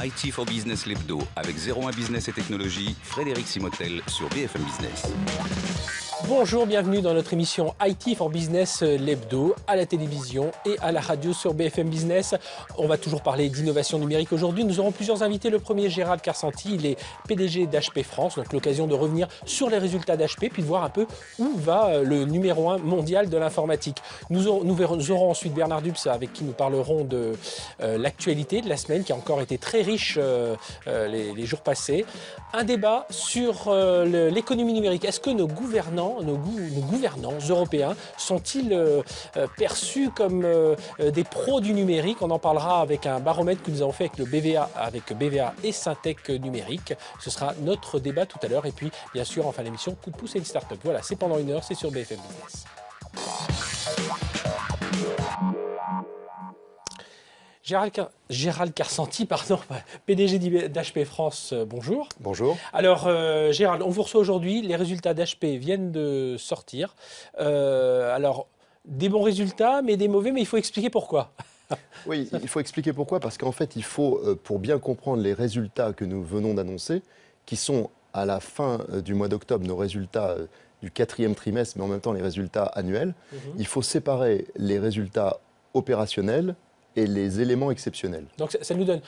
IT for Business l'hebdo avec 01 Business et Technologie, Frédéric Simotel sur BFM Business. Bonjour, bienvenue dans notre émission IT for Business l'hebdo, à la télévision et à la radio sur BFM Business. On va toujours parler d'innovation numérique aujourd'hui. Nous aurons plusieurs invités. Le premier, Gérald Karsanti, il est PDG d'HP France, donc l'occasion de revenir sur les résultats d'HP, puis de voir un peu où va le numéro 1 mondial de l'informatique. Nous aurons ensuite Bernard Dubs, avec qui nous parlerons de l'actualité de la semaine, qui a encore été très riche les jours passés. Un débat sur l'économie numérique. Est-ce que nos gouvernants européens sont-ils perçus comme des pros du numérique? On en parlera avec un baromètre que nous avons fait avec le BVA, avec BVA et Syntec Numérique. Ce sera notre débat tout à l'heure. Et puis, bien sûr, en fin d'émission, coup de pouce et une start-up. Voilà, c'est pendant une heure, c'est sur BFM Business. Gérald Karsanti, pardon, PDG d'HP France, bonjour. Bonjour. Alors, Gérald, on vous reçoit aujourd'hui. Les résultats d'HP viennent de sortir. Alors, des bons résultats, mais des mauvais, mais il faut expliquer pourquoi. Oui, il faut expliquer pourquoi, parce qu'en fait, il faut, pour bien comprendre les résultats que nous venons d'annoncer, qui sont à la fin du mois d'octobre, nos résultats du 4e trimestre, mais en même temps les résultats annuels, il faut séparer les résultats opérationnels et les éléments exceptionnels. Donc ça nous donne...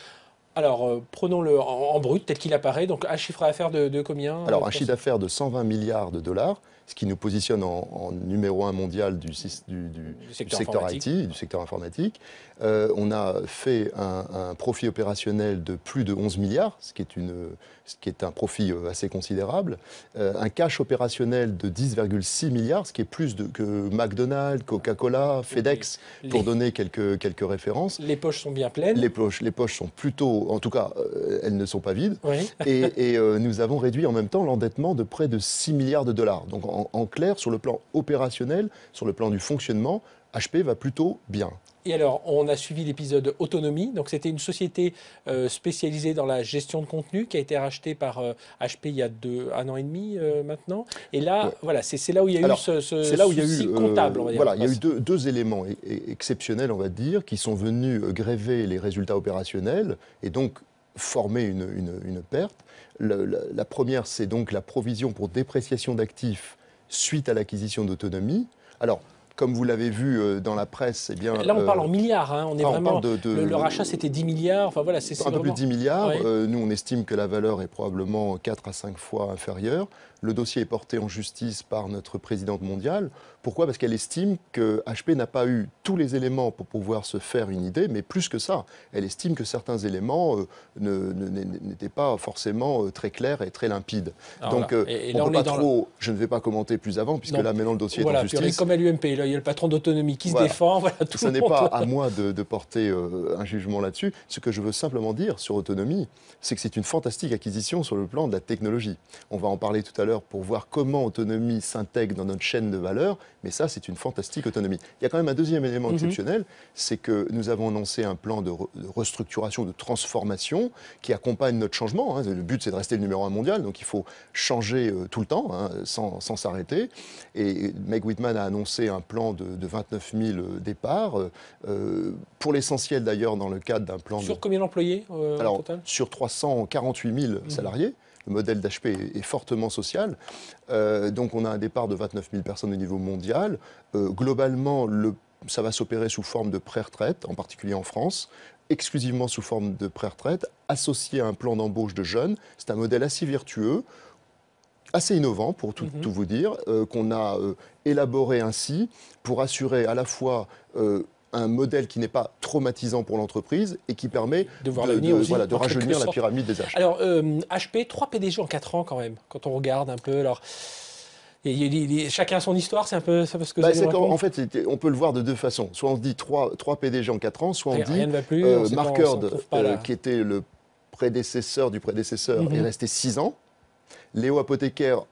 Alors, prenons-le en brut, tel qu'il apparaît. Donc, un chiffre d'affaires de combien? Alors, un chiffre d'affaires de 120 milliards de dollars, ce qui nous positionne en numéro 1 mondial du secteur IT, du secteur informatique. On a fait un profit opérationnel de plus de 11 milliards, ce qui est un profit assez considérable. Un cash opérationnel de 10,6 milliards, ce qui est plus que McDonald's, Coca-Cola, FedEx, pour donner quelques références. Les poches sont bien pleines. Les poches sont plutôt, en tout cas, elles ne sont pas vides. Oui. Et nous avons réduit en même temps l'endettement de près de 6 milliards de dollars. Donc en clair, sur le plan opérationnel, sur le plan du fonctionnement, HP va plutôt bien. Et alors, on a suivi l'épisode Autonomie. Donc, c'était une société spécialisée dans la gestion de contenu qui a été rachetée par HP il y a un an et demi maintenant. Et là, ouais. Voilà, c'est là où il y a eu ce souci comptable, on va dire. Voilà, il y a eu deux éléments exceptionnels, on va dire, qui sont venus gréver les résultats opérationnels et donc former une perte. La première, c'est donc la provision pour dépréciation d'actifs suite à l'acquisition d'Autonomie. Alors, comme vous l'avez vu dans la presse, eh bien... Là, on parle en milliards. Hein. On est vraiment... Le rachat, c'était 10 milliards. Enfin, voilà, c'est un peu plus de 10 milliards. Ouais. Nous, on estime que la valeur est probablement 4 à 5 fois inférieure. Le dossier est porté en justice par notre présidente mondiale. Pourquoi? Parce qu'elle estime que HP n'a pas eu tous les éléments pour pouvoir se faire une idée, mais plus que ça. Elle estime que certains éléments n'étaient pas forcément très clairs et très limpides. Alors, donc, je ne vais pas commenter plus avant, puisque là, maintenant, le dossier est en justice. Puis, comme à l'UMP, là, il y a le patron d'Autonomie qui se défend. Voilà, ce n'est pas à moi de porter un jugement là-dessus. Ce que je veux simplement dire sur Autonomie, c'est que c'est une fantastique acquisition sur le plan de la technologie. On va en parler tout à l'heure pour voir comment Autonomie s'intègre dans notre chaîne de valeur, mais ça, c'est une fantastique autonomie. Il y a quand même un deuxième élément exceptionnel, c'est que nous avons annoncé un plan de restructuration, de transformation qui accompagne notre changement. Hein. Le but, c'est de rester le numéro 1 mondial, donc il faut changer tout le temps, hein, sans s'arrêter. Et Meg Whitman a annoncé un plan de 29 000 départs, pour l'essentiel d'ailleurs dans le cadre d'un plan... Sur combien d'employés Alors, au total? Sur 348 000 salariés. Le modèle d'HP est fortement social. Donc on a un départ de 29 000 personnes au niveau mondial. Globalement, ça va s'opérer sous forme de pré-retraite, en particulier en France, exclusivement sous forme de pré-retraite, associé à un plan d'embauche de jeunes. C'est un modèle assez vertueux, assez innovant pour tout vous dire, qu'on a élaboré ainsi pour assurer à la fois... un modèle qui n'est pas traumatisant pour l'entreprise et qui permet de rajeunir la pyramide des achats. Alors, HP, 3 PDG en 4 ans quand même, quand on regarde un peu. Alors, chacun a son histoire, c'est un peu ce que vous avez en fait, on peut le voir de deux façons. Soit on se dit 3 PDG en 4 ans, soit on dit Mark Hurd, qui était le prédécesseur du prédécesseur, est resté 6 ans. Léo Apotheker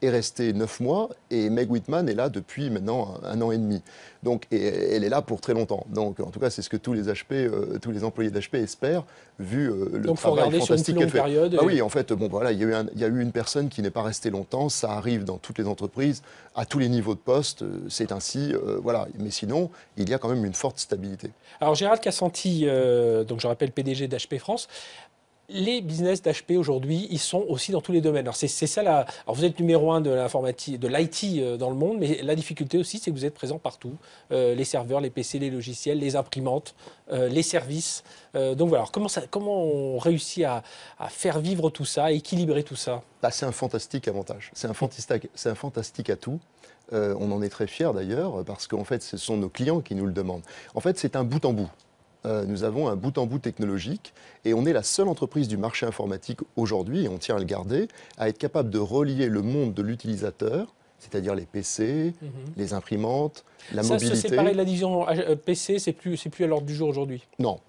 est resté 9 mois et Meg Whitman est là depuis maintenant 1 an et demi. Donc, et elle est là pour très longtemps. Donc, en tout cas, c'est ce que tous les employés d'HP espèrent, vu le travail fantastique qu'elle fait. Ah oui, en fait, bon, voilà, il y a eu une personne qui n'est pas restée longtemps. Ça arrive dans toutes les entreprises, à tous les niveaux de poste. C'est ainsi, voilà. Mais sinon, il y a quand même une forte stabilité. Alors, Gérald Karsanti, donc je rappelle PDG d'HP France. Les business d'HP aujourd'hui, ils sont aussi dans tous les domaines. Alors c'est ça là. Alors vous êtes numéro 1 de l'informatique, de l'IT dans le monde, mais la difficulté aussi, c'est que vous êtes présent partout. Les serveurs, les PC, les logiciels, les imprimantes, les services. Donc voilà. Alors comment on réussit à faire vivre tout ça, à équilibrer tout ça? Bah, c'est un fantastique avantage. C'est un fantastique atout. On en est très fiers d'ailleurs, parce qu'en fait, ce sont nos clients qui nous le demandent. En fait, c'est un bout en bout. Nous avons un bout en bout technologique et on est la seule entreprise du marché informatique aujourd'hui, et on tient à le garder, à être capable de relier le monde de l'utilisateur, c'est-à-dire les PC, les imprimantes, la mobilité. Ça, c'est pareil, la division PC, c'est plus à l'ordre du jour aujourd'hui. Non.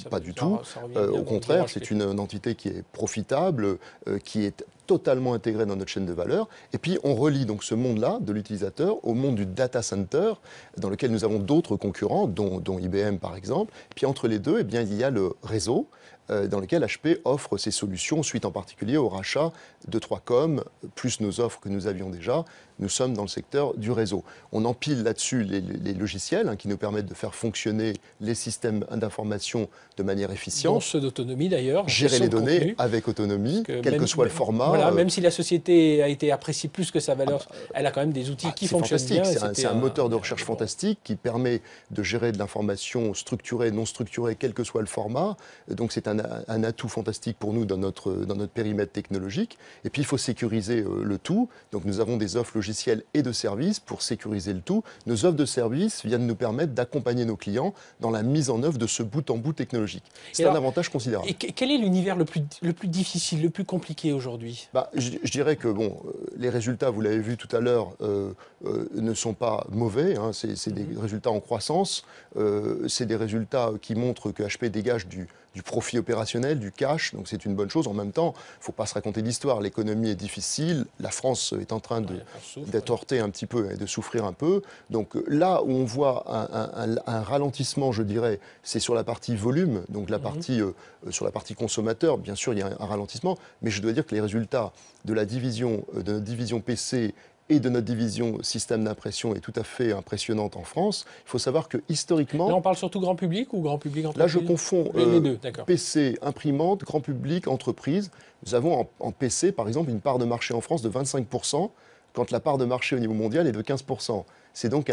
Pas du tout. Au contraire, c'est une entité qui est profitable, qui est totalement intégrée dans notre chaîne de valeur. Et puis, on relie donc ce monde-là de l'utilisateur au monde du data center, dans lequel nous avons d'autres concurrents, dont IBM par exemple. Et puis, entre les deux, eh bien, il y a le réseau, dans lequel HP offre ses solutions, suite en particulier au rachat de 3Com, plus nos offres que nous avions déjà. Nous sommes dans le secteur du réseau. On empile là-dessus les logiciels qui nous permettent de faire fonctionner les systèmes d'information de manière efficiente. Dans ceux d'autonomie d'ailleurs. Gérer les données avec autonomie, quel que soit le format. Voilà, même si la société a été appréciée plus que sa valeur, elle a quand même des outils qui fonctionnent bien. C'est un moteur de recherche fantastique qui permet de gérer de l'information structurée, non structurée, quel que soit le format. Donc c'est un atout fantastique pour nous dans notre périmètre technologique. Et puis il faut sécuriser le tout. Donc nous avons des offres logicielles et de services pour sécuriser le tout. Nos offres de services viennent nous permettre d'accompagner nos clients dans la mise en œuvre de ce bout en bout technologique. C'est un avantage considérable. Et quel est l'univers le plus difficile, le plus compliqué aujourd'hui? Je dirais que les résultats, vous l'avez vu tout à l'heure, ne sont pas mauvais. C'est des résultats en croissance. C'est des résultats qui montrent que HP dégage du profit opérationnel, du cash, donc c'est une bonne chose. En même temps, il ne faut pas se raconter d'histoire. L'économie est difficile, la France est en train d'être heurtée un petit peu et de souffrir un peu. Donc là où on voit un ralentissement, je dirais, c'est sur la partie volume, donc sur la partie consommateur. Bien sûr, il y a un ralentissement, mais je dois dire que les résultats de notre division PC et de notre division système d'impression est tout à fait impressionnante en France. Il faut savoir que historiquement... Là, on parle surtout grand public ou grand public entreprise? Là, je confonds les deux, PC, imprimante, grand public, entreprise. Nous avons en PC, par exemple, une part de marché en France de 25%, quand la part de marché au niveau mondial est de 15%. C'est donc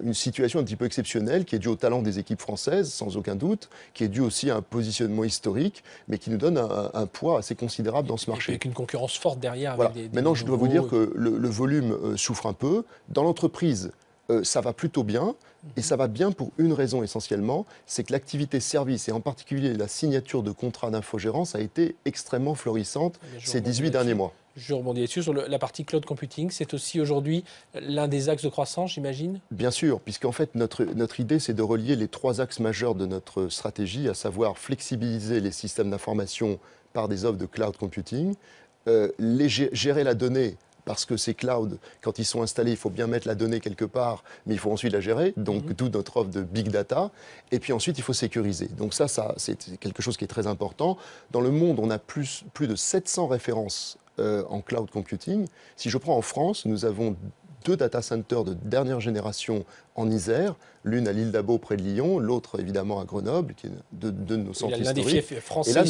une situation un petit peu exceptionnelle qui est due au talent des équipes françaises, sans aucun doute, qui est due aussi à un positionnement historique, mais qui nous donne un poids assez considérable dans ce marché. Avec une concurrence forte derrière. Voilà. Avec Maintenant, je dois vous dire que le volume souffre un peu. Dans l'entreprise, ça va plutôt bien. Et ça va bien pour une raison essentiellement, c'est que l'activité service, et en particulier la signature de contrats d'infogérance, a été extrêmement florissante ces 18 derniers mois. Je rebondis là-dessus. Sur la partie cloud computing, c'est aussi aujourd'hui l'un des axes de croissance, j'imagine? Bien sûr, puisqu'en fait, notre idée, c'est de relier les 3 axes majeurs de notre stratégie, à savoir flexibiliser les systèmes d'information par des offres de cloud computing, gérer la donnée. Parce que ces clouds, quand ils sont installés, il faut bien mettre la donnée quelque part, mais il faut ensuite la gérer. Donc, d'où notre offre de big data. Et puis ensuite, il faut sécuriser. Donc ça c'est quelque chose qui est très important. Dans le monde, on a plus de 700 références en cloud computing. Si je prends en France, nous avons 2 data centers de dernière génération en Isère, l'une à l'île d'Abo près de Lyon, l'autre évidemment à Grenoble, qui est deux de nos centres historiques. Et là,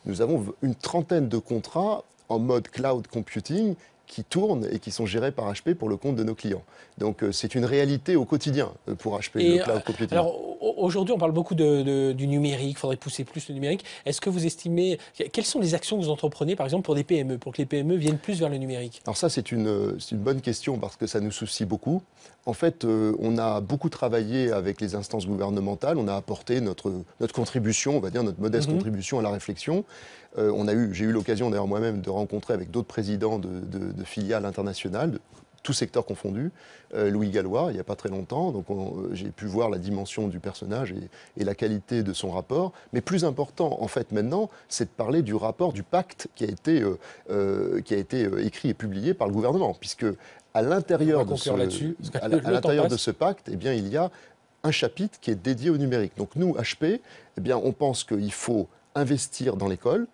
nous avons une 30aine de contrats en mode cloud computing qui tournent et qui sont gérés par HP pour le compte de nos clients. Donc c'est une réalité au quotidien pour HP, le cloud computing. Alors aujourd'hui, on parle beaucoup du numérique, il faudrait pousser plus le numérique. Est-ce que vous estimez, quelles sont les actions que vous entreprenez, par exemple, pour des PME, pour que les PME viennent plus vers le numérique? Alors ça, c'est une bonne question parce que ça nous soucie beaucoup. En fait, on a beaucoup travaillé avec les instances gouvernementales, on a apporté notre contribution, on va dire notre modeste contribution à la réflexion. J'ai eu l'occasion d'ailleurs moi-même de rencontrer avec d'autres présidents de filiales internationales, tous secteurs confondus, Louis Gallois, il n'y a pas très longtemps. Donc j'ai pu voir la dimension du personnage et la qualité de son rapport. Mais plus important, en fait, maintenant, c'est de parler du rapport du pacte qui a été écrit et publié par le gouvernement. Puisque à l'intérieur de ce pacte, eh bien, il y a un chapitre qui est dédié au numérique. Donc nous, HP, eh bien, on pense qu'il faut investir dans l'école.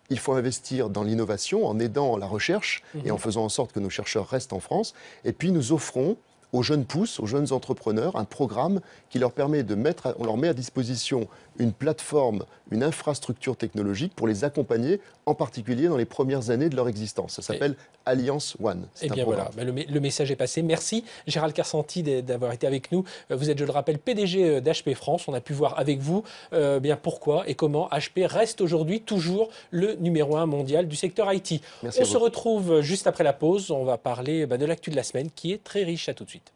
Il faut investir dans l'innovation en aidant la recherche et en faisant en sorte que nos chercheurs restent en France. Et puis nous offrons aux jeunes pousses, aux jeunes entrepreneurs, un programme qui leur permet on leur met à disposition une plateforme, une infrastructure technologique pour les accompagner, en particulier dans les premières années de leur existence. Ça s'appelle Alliance One. Eh bien voilà, le message est passé. Merci Gérald Carsanti d'avoir été avec nous. Vous êtes, je le rappelle, PDG d'HP France. On a pu voir avec vous bien pourquoi et comment HP reste aujourd'hui toujours le numéro 1 mondial du secteur IT. Merci On se retrouve juste après la pause. On va parler de l'actu de la semaine qui est très riche. À tout de suite.